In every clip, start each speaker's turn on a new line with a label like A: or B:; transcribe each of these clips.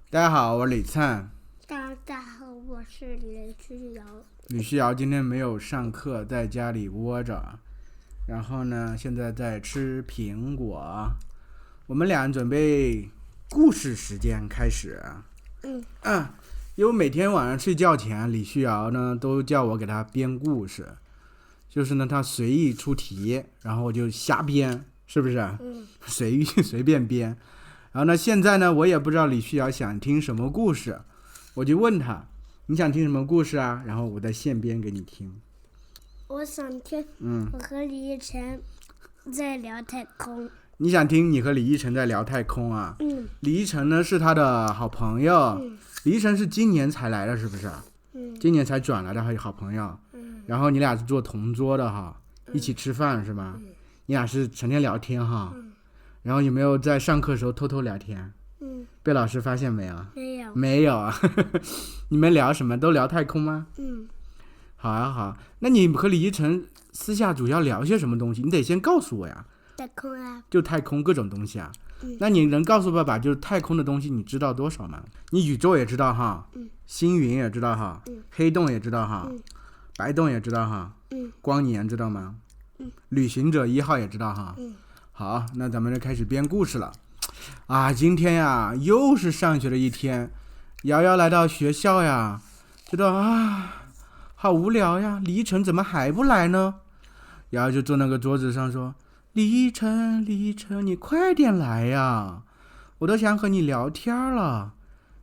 A: 大家好，我是李灿。
B: 大家好，我是李旭瑶。
A: 李旭瑶今天没有上课，在家里窝着，然后呢，现在在吃苹果。我们俩准备故事时间开始。因为每天晚上睡觉前，李旭瑶呢都叫我给他编故事，就是呢他随意出题，然后我就瞎编，是不是？随便编。然后呢，现在呢，我也不知道李旭瑶想听什么故事，我就问他，你想听什么故事啊？然后我再现编给你听。
B: 我想听，我和李依晨在聊太空。
A: 你想听你和李依晨在聊太空啊？李依晨呢是他的好朋友，李依晨是今年才来的，是不是？今年才转来的好朋友。然后你俩是做同桌的哈，一起吃饭是吗？你俩是成天聊天哈。然后有没有在上课的时候偷偷聊天？被老师发现没有？没有啊。你们聊什么？都聊太空吗？好啊好。那你和李依晨私下主要聊些什么东西？你得先告诉我呀。
B: 太空啊。
A: 就太空各种东西啊。那你能告诉爸爸，就是太空的东西你知道多少吗？你宇宙也知道哈。星云也知道哈。黑洞也知道哈。白洞也知道哈。光年知道吗？旅行者1号也知道哈。好，那咱们就开始编故事了。今天呀，又是上学的一天。瑶瑶来到学校呀，觉得好无聊呀。李依晨怎么还不来呢？瑶瑶就坐那个桌子上说：“李依晨，你快点来呀，我都想和你聊天了。”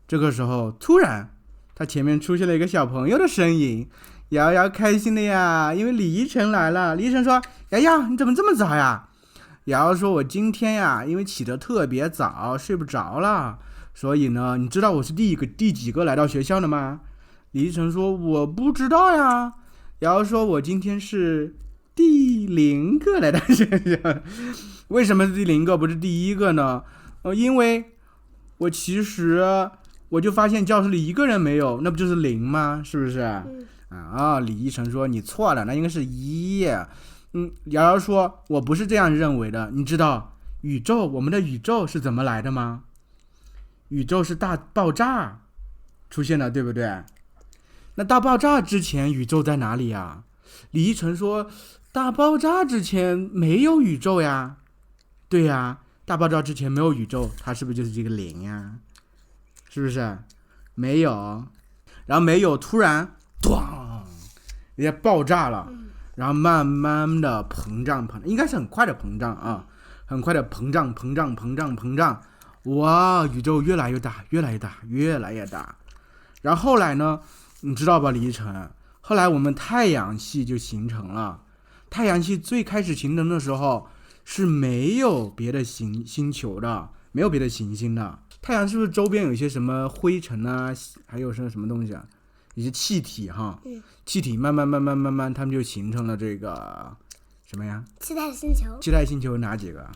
A: 这个时候，突然，他前面出现了一个小朋友的身影。瑶瑶开心的呀，因为李依晨来了。李依晨说：“瑶瑶，你怎么这么早呀？”瑶瑶说：“我今天呀，因为起得特别早，睡不着了，所以呢，你知道我是第几个来到学校的吗？”李依晨说：“我不知道呀。”瑶瑶说：“我今天是第0个来到学校。”为什么是第0个，不是第1个呢？因为我其实我就发现教室里1个人没有，那不就是0吗？是不是？李依晨说：“你错了，那应该是1。”瑶瑶说：“我不是这样认为的。你知道我们的宇宙是怎么来的吗？宇宙是大爆炸出现的，对不对？那大爆炸之前宇宙在哪里呀？”李依晨说：“大爆炸之前没有宇宙呀。”对呀，大爆炸之前没有宇宙，它是不是就是这个0呀？是不是？没有，然后没有，突然咚，人家爆炸了。然后慢慢的膨胀，应该是很快的膨胀啊，很快的膨胀，哇，宇宙越来越大。然后后来呢，你知道吧，李依晨，后来我们太阳系就形成了。太阳系最开始形成的时候是没有别的星球的，没有别的行星的。太阳是不是周边有一些什么灰尘啊，还有什么东西啊？一些气体哈，气体慢慢，他们就形成了这个什么呀？
B: 气态星球。
A: 气态星球有哪几个？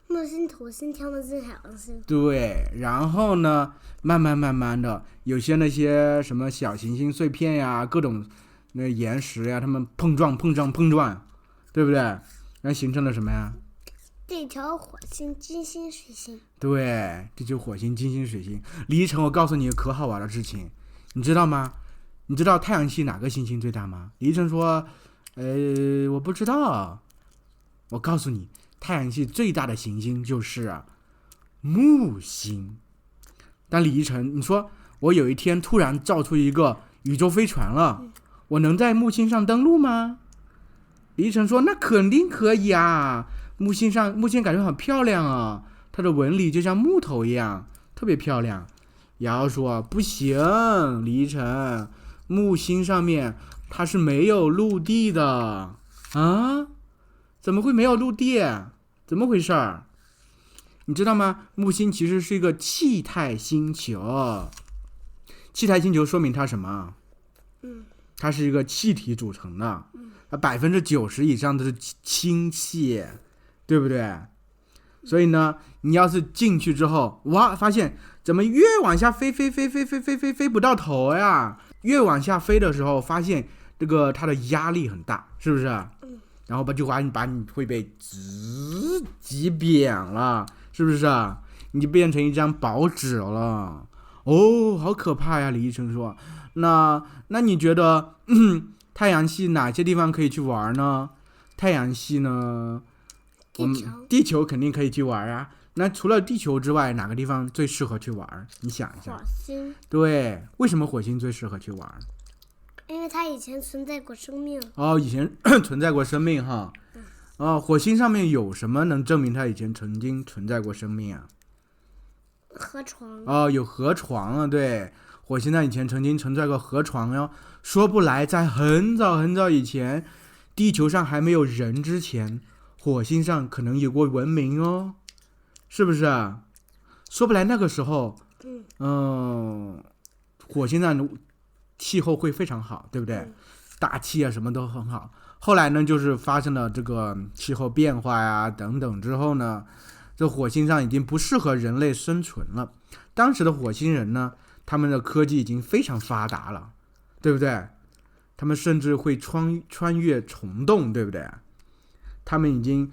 B: 木星、土星、天王星、海王星。
A: 对，然后呢，慢慢的，有些那些什么小行星碎片呀，各种那岩石呀，它们碰撞，对不对？然后形成了什么呀？
B: 地球、火星、金星、水星。
A: 对，地球、火星、金星、水星。李依晨，我告诉你个可好玩的事情。你知道吗？你知道太阳系哪个行星最大吗？李依晨说：“我不知道。”我告诉你，太阳系最大的行星就是木星。但李依晨，你说我有一天突然造出一个宇宙飞船了，我能在木星上登陆吗？李依晨说：“那肯定可以啊！木星感觉很漂亮啊，它的纹理就像木头一样，特别漂亮。”瑶瑶说：“不行，李依晨，木星上面它是没有陆地的啊？怎么会没有陆地？怎么回事儿？你知道吗？木星其实是一个气态星球。气态星球说明它什么？它是一个气体组成的，它90%以上都是氢气，对不对？所以呢，你要是进去之后，哇，发现怎么越往下飞不到头呀？越往下飞的时候，发现这个它的压力很大，是不是？然后把你会被挤扁了，是不是？你就变成一张薄纸了。哦，好可怕呀！李医生说，那你觉得太阳系哪些地方可以去玩呢？太阳系呢，我们地球肯定可以去玩啊。那除了地球之外，哪个地方最适合去玩？你想一下。
B: 火星。
A: 对，为什么火星最适合去玩？
B: 因为它以前存在过生命。
A: 哦，以前存在过生命哈。哦，火星上面有什么能证明它以前曾经存在过生命啊？
B: 河床。
A: 哦，有河床啊，对，火星上以前曾经存在过河床哟。说不来，在很早很早以前，地球上还没有人之前，火星上可能有过文明哦，是不是啊？说不来那个时候，火星上气候会非常好，对不对？大气啊什么都很好。后来呢，就是发生了这个气候变化呀等等之后呢，这火星上已经不适合人类生存了。当时的火星人呢，他们的科技已经非常发达了，对不对？他们甚至会穿越虫洞，对不对？他们已经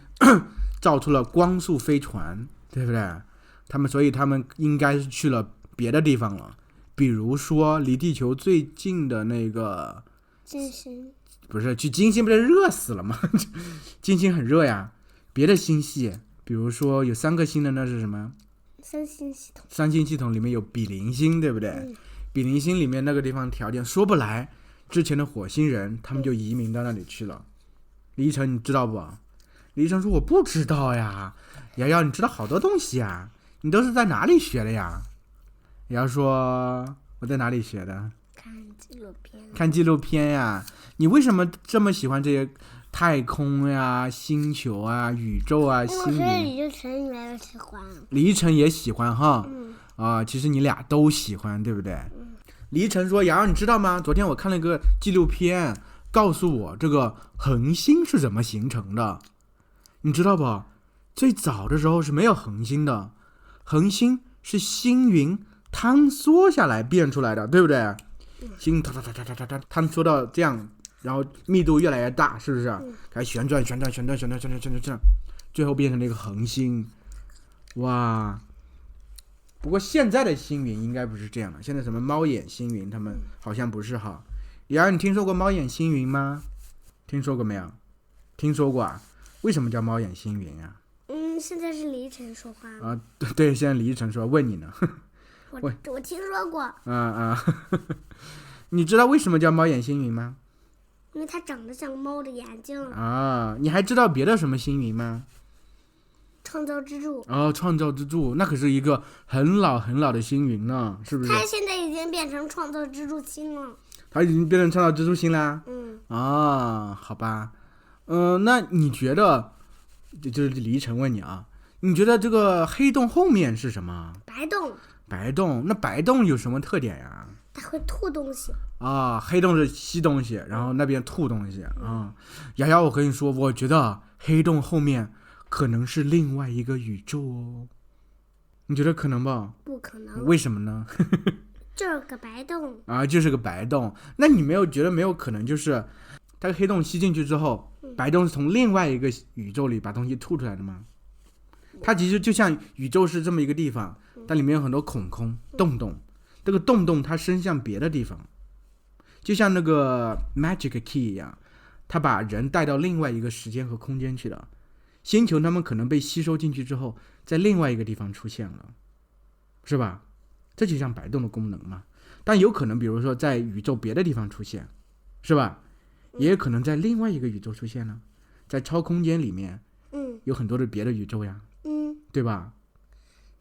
A: 造出了光速飞船，对不对？所以他们应该是去了别的地方了，比如说离地球最近的那个
B: 金星。
A: 不是去金星，不是热死了吗？金星很热呀。别的星系，比如说有3个星的，那是什么？
B: 三星系统。
A: 三星系统里面有比邻星，对不对？比邻星里面那个地方条件说不来，之前的火星人他们就移民到那里去了。李依晨，你知道不？李依晨说我不知道呀。瑶瑶，你知道好多东西呀，你都是在哪里学的呀？瑶瑶说我在哪里学的？看纪录片呀。你为什么这么喜欢这些太空呀、星球啊、宇宙啊、星云？
B: 李依晨越来越喜欢。
A: 李依晨也喜欢哈。其实你俩都喜欢，对不对？李依晨说：“瑶瑶，你知道吗？昨天我看了一个纪录片，告诉我这个恒星是怎么形成的。你知道不？最早的时候是没有恒星的，恒星是星云坍缩下来变出来的，对不对？星坍缩到这样。”然后密度越来越大，是不是？开始旋转，最后变成了一个恒星。哇！不过现在的星云应该不是这样的，现在什么猫眼星云，他们好像不是哈。瑶瑶，你听说过猫眼星云吗？听说过没有？听说过啊。为什么叫猫眼星云啊？
B: 现在是李依晨说话
A: 啊，对，现在李依晨说，问你呢。
B: 我听说过。
A: 你知道为什么叫猫眼星云吗？
B: 因为它长得像猫的眼睛
A: 啊！你还知道别的什么星云吗？
B: 创造之柱。
A: 创造之柱那可是一个很老很老的星云呢，是不是？
B: 它现在已经变成创造之柱星了。
A: 它已经变成创造之柱星啦？好吧。那你觉得，就是李依晨问你啊，你觉得这个黑洞后面是什么？
B: 白洞。
A: 白洞，那白洞有什么特点呀？
B: 它会吐东西。
A: 黑洞是吸东西，然后那边吐东西啊。瑶瑶，我跟你说，我觉得黑洞后面可能是另外一个宇宙哦。你觉得可能吧？
B: 不可能。
A: 为什么呢？
B: 就是个白洞
A: 就是个白洞。那你没有觉得没有可能，就是它黑洞吸进去之后，白洞是从另外一个宇宙里把东西吐出来的吗？它其实就像宇宙是这么一个地方，但里面有很多孔洞洞，这个洞它伸向别的地方，就像那个 magic key 一样，它把人带到另外一个时间和空间去了。星球它们可能被吸收进去之后，在另外一个地方出现了，是吧？这就像白洞的功能嘛。但有可能比如说在宇宙别的地方出现，是吧？也有可能在另外一个宇宙出现了，在超空间里面有很多的别的宇宙呀，对吧？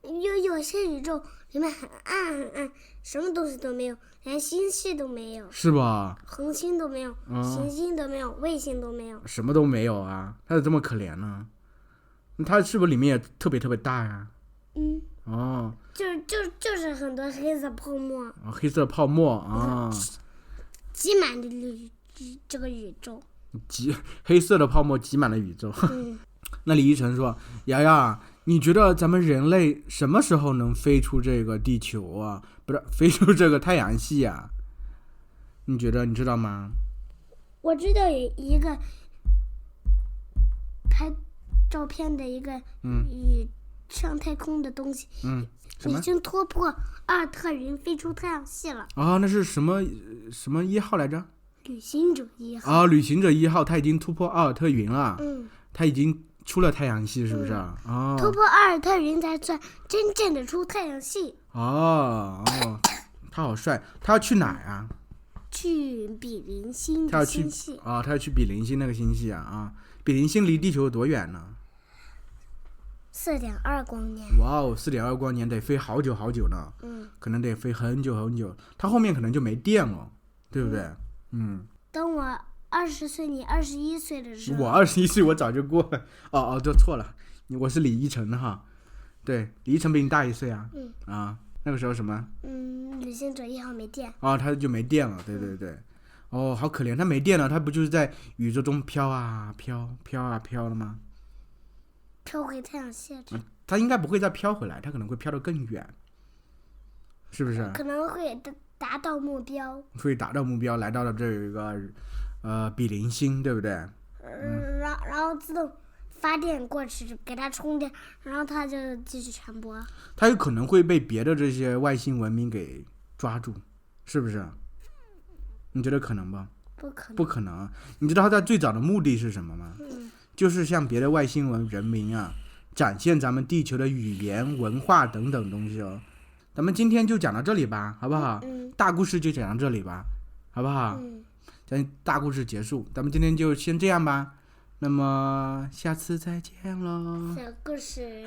B: 有些宇宙里面很暗很暗，什么东西都没有，连星系都没有，
A: 是吧？
B: 恒星都没有，行星都没有，卫星都没有，
A: 什么都没有啊！它怎么这么可怜呢？它是不是里面也特别特别大呀？
B: 就是很多黑色泡沫。
A: 黑色泡沫啊，
B: 挤满了这个宇宙。
A: 黑色的泡沫挤满了宇宙。那李依晨说：“瑶瑶，你觉得咱们人类什么时候能飞出这个地球啊？不是飞出这个太阳系啊？你觉得你知道吗？”
B: 我知道有一个拍照片的一个上太空的东西，
A: 什么？
B: 已经突破阿尔特云，飞出太阳系了。
A: 啊，那是什么1号来着？
B: 旅行者1号。
A: 啊，旅行者1号，他已经突破阿尔特云了。他已经出了太阳系，是不是啊？哦。
B: 突破阿尔特云才算真正的出太阳系。
A: 哦，他好帅，他要去哪呀？
B: 去比邻星的星系。
A: 他要去比邻星那个星系啊。比邻星离地球有多远呢
B: ？4.2光年。
A: 哇哦，4.2光年得飞好久好久呢。可能得飞很久很久，它后面可能就没电了，对不对？
B: 等我20岁，你21岁的时候。
A: 我21岁，我早就过了。这错了，我是李依晨哈。对，李依晨比你大1岁啊。那个时候什么？
B: 旅行者1号没电。
A: 他就没电了，对对对。好可怜，他没电了，他不就是在宇宙中飘啊飘，飘啊飘了吗？
B: 飘回太阳系去。
A: 他应该不会再飘回来，他可能会飘得更远，是不是？
B: 可能会达到目标。
A: 会达到目标，来到了这有一个比邻星，对不对？
B: 然后自动发电过去给它充电，然后它就继续传播。
A: 它有可能会被别的这些外星文明给抓住，是不是？你觉得可能吧？不可能。你知道它最早的目的是什么吗？就是向别的外星人民啊展现咱们地球的语言、文化等等东西哦。咱们今天就讲到这里吧，好不好？大故事就讲到这里吧，好不好？咱大故事结束，咱们今天就先这样吧。那么下次再见喽。
B: 小故事